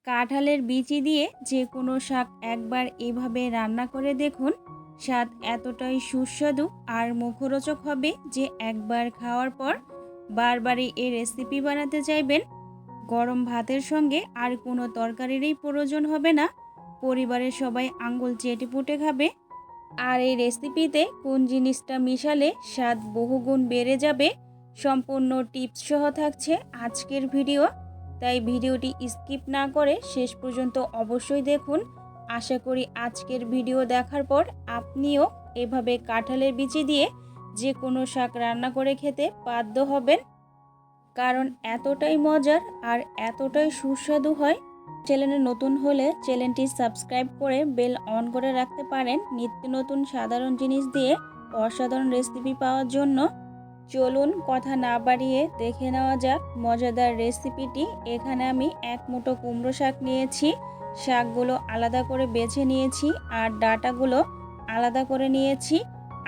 কাঁঠালের বিচি দিয়ে যে কোনো শাক একবার এভাবে রান্না করে দেখুন। স্বাদ এতটাই সুস্বাদু আর মুখরোচক হবে যে একবার খাওয়ার পর বারবারই এই রেসিপি বানাতে চাইবেন। গরম ভাতের সঙ্গে আর কোনো তরকারিরই প্রয়োজন হবে না। পরিবারের সবাই আঙ্গুল চেটে পুটে খাবে। আর এই রেসিপিতে কোন জিনিসটা মিশালে স্বাদ বহুগুণ বেড়ে যাবে, সম্পূর্ণ টিপস সহ থাকছে আজকের ভিডিও। তাই ভিডিওটি স্কিপ না করে শেষ পর্যন্ত অবশ্যই দেখুন। আশা করি আজকের ভিডিও দেখার পর আপনিও এভাবে কাঁঠালের বিচি দিয়ে যে কোনো শাক রান্না করে খেতে বাধ্য হবেন, কারণ এতটাই মজার আর এতটাই সুস্বাদু হয়। চ্যানেলে নতুন হলে চ্যানেলটি সাবস্ক্রাইব করে বেল অন করে রাখতে পারেন নিত্য নতুন সাধারণ জিনিস দিয়ে অসাধারণ রেসিপি পাওয়ার জন্য। চলুন কথা না বাড়িয়ে দেখে নেওয়া যাক মজাদার রেসিপিটি। এখানে আমি এক মুঠো কুমড়ো শাক নিয়েছি। শাকগুলো আলাদা করে বেছে নিয়েছি আর ডাঁটাগুলো আলাদা করে নিয়েছি।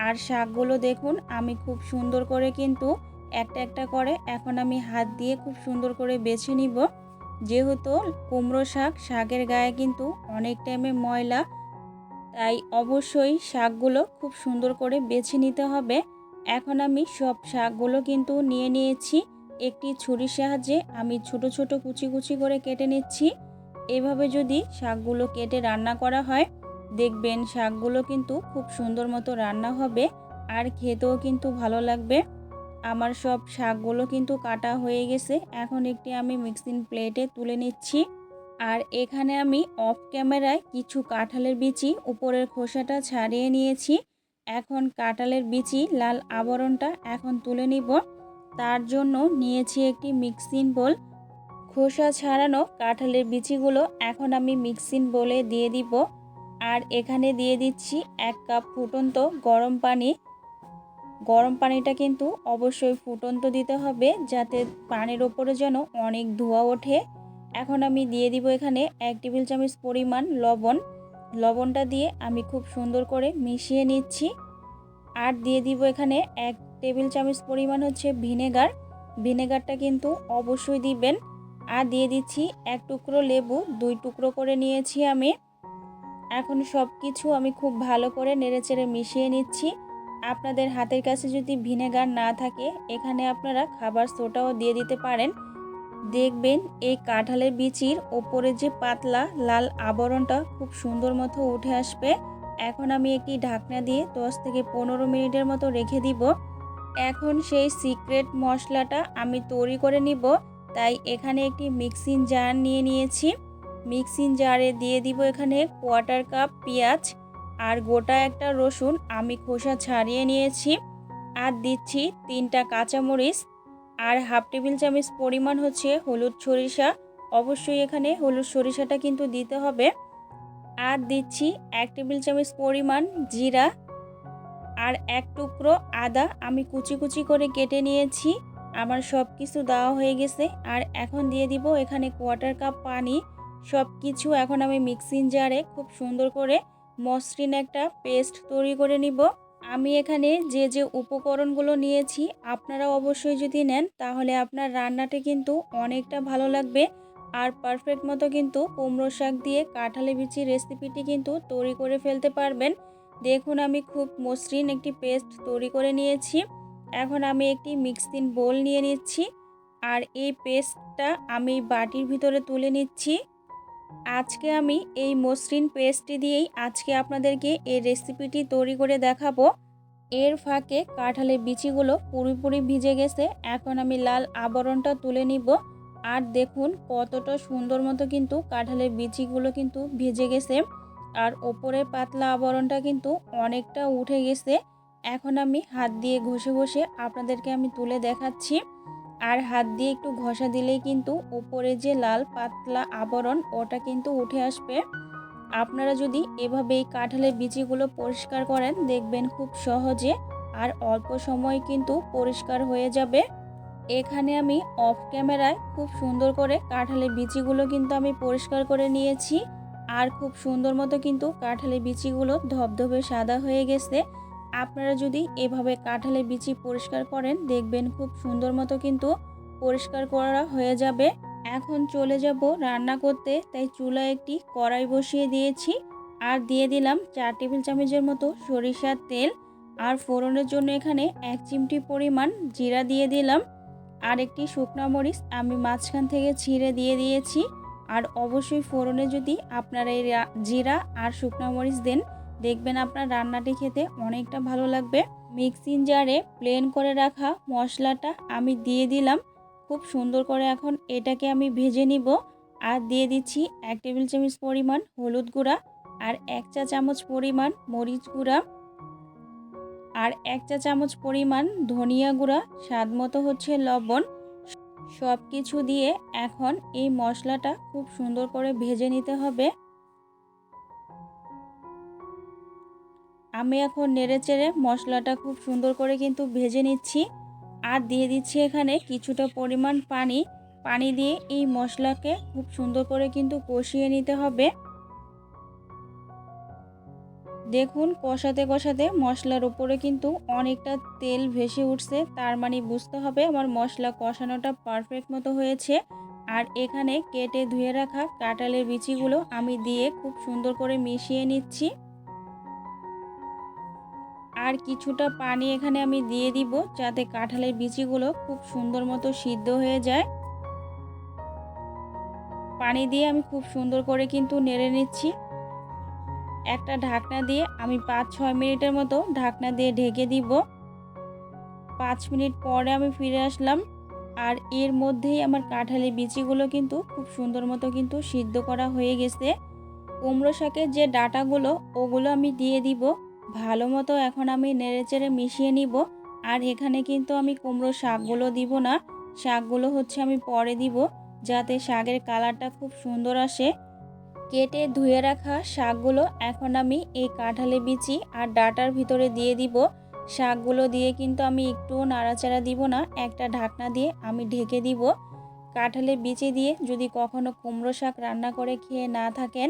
আর শাকগুলো দেখুন আমি খুব সুন্দর করে কিন্তু একটা একটা করে এখন আমি হাত দিয়ে খুব সুন্দর করে বেছে নিব। যেহেতু কুমড়ো শাকের গায়ে কিন্তু অনেক টাইমে ময়লা, তাই অবশ্যই শাকগুলো খুব সুন্দর করে বেছে নিতে হবে। এখন আমি সব শাকগুলো কিন্তু নিয়ে নিয়েছি। একটি ছুরির সাহায্যে আমি ছোট ছোট কুচি কুচি করে কেটে নিচ্ছি। এভাবে যদি শাকগুলো কেটে রান্না করা হয়, দেখবেন শাকগুলো কিন্তু খুব সুন্দর মতো রান্না হবে আর খেতেও কিন্তু ভালো লাগবে। আমার সব শাকগুলো কিন্তু কাটা হয়ে গেছে। এখন একটি আমি মিক্সিং প্লেটে তুলে নিচ্ছি। আর এখানে আমি অফ ক্যামেরায় কিছু কাঁঠালের বিচি উপরের খোসাটা ছাড়িয়ে নিয়েছি। এখন কাঁঠালের বিচি লাল আবরণটা এখন তুলে নিব। তার জন্য নিয়েছি একটি মিক্সিং বোল। খোসা ছাড়ানো কাঁঠালের বিচিগুলো এখন আমি মিক্সিং বোলে দিয়ে দিব। আর এখানে দিয়ে দিচ্ছি 1 কাপ ফুটন্ত গরম পানি। গরম পানিটা কিন্তু অবশ্যই ফুটন্ত দিতে হবে, যাতে পানির ওপরে যেন অনেক ধোঁয়া ওঠে। এখন আমি দিয়ে দিব এখানে 1 টেবিল চামচ পরিমাণ লবণ। লবণটা দিয়ে আমি খুব সুন্দর করে মিশিয়ে নিচ্ছি। আর দিয়ে দিব এখানে 1 টেবিল চামচ পরিমাণ হচ্ছে ভিনেগার। ভিনেগারটা কিন্তু অবশ্যই দিবেন। আর দিয়ে দিচ্ছি 1 টুকরো লেবু, 2 টুকরো করে নিয়েছি আমি। এখন সব কিছু আমি খুব ভালো করে নেড়েচেড়ে মিশিয়ে নিচ্ছি। আপনাদের হাতের কাছে যদি ভিনেগার না থাকে, এখানে আপনারা খাবার সোডাও দিয়ে দিতে পারেন। দেখবেন এই কাঁঠালের বিচির ওপরে যে পাতলা লাল আবরণটা খুব সুন্দর মতো উঠে আসবে। এখন আমি একটি ঢাকনা দিয়ে 10 থেকে 15 মিনিটের মতো রেখে দিব। এখন সেই সিক্রেট মশলাটা আমি তৈরি করে নিব। তাই এখানে একটি মিক্সিং জার নিয়ে নিয়েছি। মিক্সিং জারে দিয়ে দিব এখানে 1/4 কাপ পেঁয়াজ আর গোটা একটা রসুন আমি খোসা ছাড়িয়ে নিয়েছি। আর দিচ্ছি 3টা কাঁচামরিচ আর 1/2 টেবিল চামচ পরিমাণ হচ্ছে হলুদ সরিষা। অবশ্যই এখানে হলুদ সরিষাটা কিন্তু দিতে হবে। আর দিচ্ছি 1 টেবিল চামচ পরিমাণ জিরা আর 1 টুকরো আদা আমি কুচি কুচি করে কেটে নিয়েছি। আমার সব কিছু দেওয়া হয়ে গেছে। আর এখন দিয়ে দিব এখানে 1/4 কাপ পানি। সব কিছু এখন আমি মিক্সিং জারে খুব সুন্দর করে মসৃণ একটা পেস্ট তৈরি করে নিব। আমি এখানে যে যে উপকরণগুলো নিয়েছি আপনারা অবশ্যই যদি নেন, তাহলে আপনার রান্নাটা কিন্তু অনেকটা ভালো লাগবে। আর পারফেক্ট মতো কিন্তু কুমড়ো শাক দিয়ে কাঁঠালের বিচি রেসিপিটি কিন্তু তৈরি করে ফেলতে পারবেন। দেখুন আমি খুব মসৃণ একটি পেস্ট তৈরি করে নিয়েছি। এখন আমি একটি মিক্সিং বোল নিয়ে নিচ্ছি। আর এই পেস্টটা আমি বাটির ভিতরে তুলে নিচ্ছি। আজকে আমি এই মসৃণ পেস্টটি দিয়েই আজকে আপনাদেরকে এই রেসিপিটি তৈরি করে দেখাবো। এর ফাঁকে কাঁঠালের বিচিগুলো পুরোপুরি ভিজে গেছে। এখন আমি লাল আবরণটা তুলে নিব। আর দেখুন কতটা সুন্দর মতো কিন্তু কাঁঠালের বিচিগুলো কিন্তু ভিজে গেছে। আর ওপরের পাতলা আবরণটা কিন্তু অনেকটা উঠে গেছে। এখন আমি হাত দিয়ে ঘষে ঘষে আপনাদেরকে আমি তুলে দেখাচ্ছি। আর হাত দিয়ে একটু ঘষা দিলেই কিন্তু ওপরে যে লাল পাতলা আবরণ ওটা কিন্তু উঠে আসবে। আপনারা যদি এভাবে এই কাঁঠালের বিচিগুলো পরিষ্কার করেন, দেখবেন খুব সহজে আর অল্প সময় কিন্তু পরিষ্কার হয়ে যাবে। এখানে আমি অফ ক্যামেরায় খুব সুন্দর করে কাঁঠালের বিচিগুলো কিন্তু আমি পরিষ্কার করে নিয়েছি। আর খুব সুন্দর মতো কিন্তু কাঁঠালের বিচিগুলো ধবধবে সাদা হয়ে গেছে। আপনারা যদি এভাবে কাঁঠালের বিচি পরিষ্কার করেন, দেখবেন খুব সুন্দর মতো কিন্তু পরিষ্কার করা হয়ে যাবে। এখন চলে যাব রান্না করতে, তাই চুলায় একটি কড়াই বসিয়ে দিয়েছি আর দিয়ে দিলাম 4 টেবিল চামচের মতো সরিষার তেল। আর ফোড়নের জন্য এখানে 1 চিমটি পরিমাণ জিরা দিয়ে দিলাম। আর একটি শুকনো মরিচ আমি মাঝখান থেকে ছিঁড়ে দিয়ে দিয়েছি। আর অবশ্যই ফোড়নে যদি আপনারা এই জিরা আর শুকনো মরিচ দেন, দেখবেন আপনার রান্নাটি খেতে অনেকটা ভালো লাগবে। মিক্সিং জারে প্লেন করে রাখা মশলাটা আমি দিয়ে দিলাম। খুব সুন্দর করে এখন এটাকে আমি ভেজে নিব। আর দিয়ে দিচ্ছি 1 টেবিল চামচ পরিমাণ হলুদ গুঁড়া আর 1 চা চামচ পরিমাণ মরিচ গুঁড়া আর 1 চা চামচ পরিমাণ ধনিয়া গুঁড়া, স্বাদ মতো হচ্ছে লবণ। সব কিছু দিয়ে এখন এই মশলাটা খুব সুন্দর করে ভেজে নিতে হবে। আমি এখন নেড়েচেড়ে মশলাটা খুব সুন্দর করে কিন্তু ভেজে নিচ্ছি। আর দিয়ে দিচ্ছি এখানে কিছুটা পরিমাণ পানি দিয়ে এই মশলাকে খুব সুন্দর করে কিন্তু কষিয়ে নিতে হবে। দেখুন কষাতে কষাতে মশলার উপরে কিন্তু অনেকটা তেল ভেসে উঠছে, তার মানে বুঝতে হবে আমার মশলা কষানোটা পারফেক্ট মতো হয়েছে। আর এখানে কেটে ধুয়ে রাখা কাঁঠালের বিচিগুলো আমি দিয়ে খুব সুন্দর করে মিশিয়ে নিচ্ছি। আর কিছুটা পানি এখানে আমি দিয়ে দিব, যাতে কাঁঠালের বিচিগুলো খুব সুন্দর মতো সিদ্ধ হয়ে যায়। পানি দিয়ে আমি খুব সুন্দর করে কিন্তু নেড়ে নিচ্ছি। একটা ঢাকনা দিয়ে আমি 5-6 মিনিটের মতো ঢাকনা দিয়ে ঢেকে দিব। 5 মিনিট পরে আমি ফিরে আসলাম। আর এর মধ্যেই আমার কাঁঠালের বিচিগুলো কিন্তু খুব সুন্দর মতো কিন্তু সিদ্ধ করা হয়ে গেছে। কুমড়ো শাকের যে ডাঁটাগুলো ওগুলো আমি দিয়ে দিব। ভালো মতো এখন আমি নেড়েচেড়ে মিশিয়ে নিব। আর এখানে কিন্তু আমি কুমড়ো শাকগুলো দিব না, শাকগুলো হচ্ছে আমি পরে দিব, যাতে শাকের কালারটা খুব সুন্দর আসে। কেটে ধুয়ে রাখা শাকগুলো এখন আমি এই কাঁঠালের বিচি আর ডাঁটার ভিতরে দিয়ে দিব। শাকগুলো দিয়ে কিন্তু আমি একটুও নাড়াচাড়া দিব না, একটা ঢাকনা দিয়ে আমি ঢেকে দিব। কাঁঠালের বিচি দিয়ে যদি কখনো কুমড়ো শাক রান্না করে খেয়ে না থাকেন,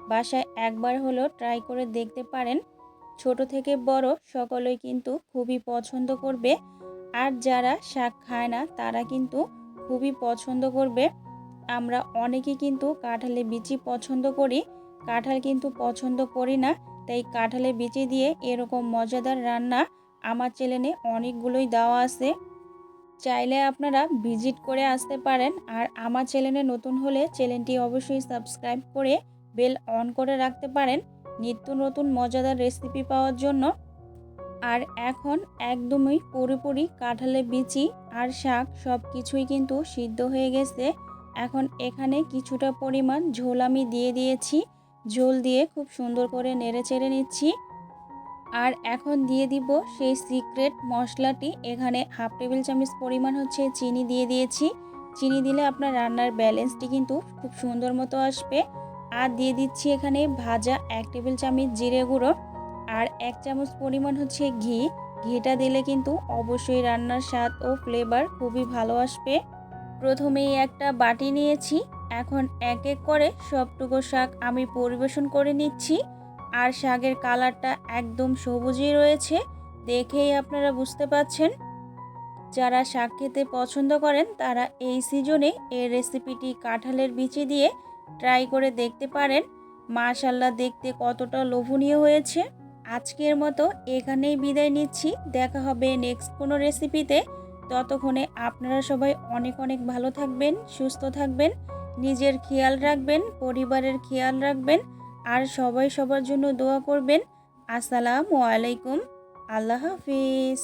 বাসায় একবার হলেও ট্রাই করে দেখতে পারেন। ছোট থেকে বড় সকলেই কিন্তু খুবই পছন্দ করবে। আর যারা শাক খায় না তারা কিন্তু খুবই পছন্দ করবে। আমরা অনেকে কিন্তু কাঁঠালের বিচি পছন্দ করি, কাঁঠাল কিন্তু পছন্দ করি না। তাই কাঁঠালের বিচি দিয়ে এরকম মজাদার রান্না আমার চ্যানেলে অনেকগুলোই দেওয়া আছে, চাইলে আপনারা ভিজিট করে আসতে পারেন। আর আমার চ্যানেলে নতুন হলে চ্যানেলটি অবশ্যই সাবস্ক্রাইব করে বেল অন করে রাখতে পারেন নিত্য নতুন মজাদার রেসিপি পাওয়ার জন্য। আর এখন একদমই পুরোপুরি কাঁঠালের বিচি আর শাক সব কিছুই কিন্তু সিদ্ধ হয়ে গেছে। এখন এখানে কিছুটা পরিমাণ ঝোল আমি দিয়ে দিয়েছি, ঝোল দিয়ে খুব সুন্দর করে নেড়েচেড়ে নিচ্ছি। আর এখন দিয়ে দিব সেই সিক্রেট মশলাটি। এখানে 1/2 টেবিল চামচ পরিমাণ হচ্ছে চিনি দিয়ে দিয়েছি। চিনি দিলে আপনার রান্নার ব্যালেন্সটি কিন্তু খুব সুন্দর মতো আসবে। আর দিয়ে দিচ্ছি এখানে ভাজা 1 টেবিল চামচ জিরে গুঁড়ো আর 1 চামচ পরিমাণ হচ্ছে ঘি। ঘিটা দিলে কিন্তু অবশ্যই রান্নার স্বাদ ও ফ্লেভার খুবই ভালো আসবে। প্রথমেই একটা বাটি নিয়েছি, এখন এক এক করে সবটুকু শাক আমি পরিবেশন করে নিচ্ছি। আর শাকের কালারটা একদম সবুজই রয়েছে, দেখেই আপনারা বুঝতে পাচ্ছেন। যারা শাক খেতে পছন্দ করেন তারা এই সিজনে এই রেসিপিটি কাঁঠালের বিচি দিয়ে ট্রাই করে দেখতে পারেন। মাশাআল্লাহ, দেখতে কতটা লোভনীয় হয়েছে। আজকের মতো এখানেই বিদায় নিচ্ছি, দেখা হবে নেক্সট কোনো রেসিপিতে। ততক্ষণে আপনারা সবাই অনেক অনেক ভালো থাকবেন, সুস্থ থাকবেন, নিজের খেয়াল রাখবেন, পরিবারের খেয়াল রাখবেন। আর সবাই সবার জন্য দোয়া করবেন। আসসালামু আলাইকুম, আল্লাহ হাফিজ।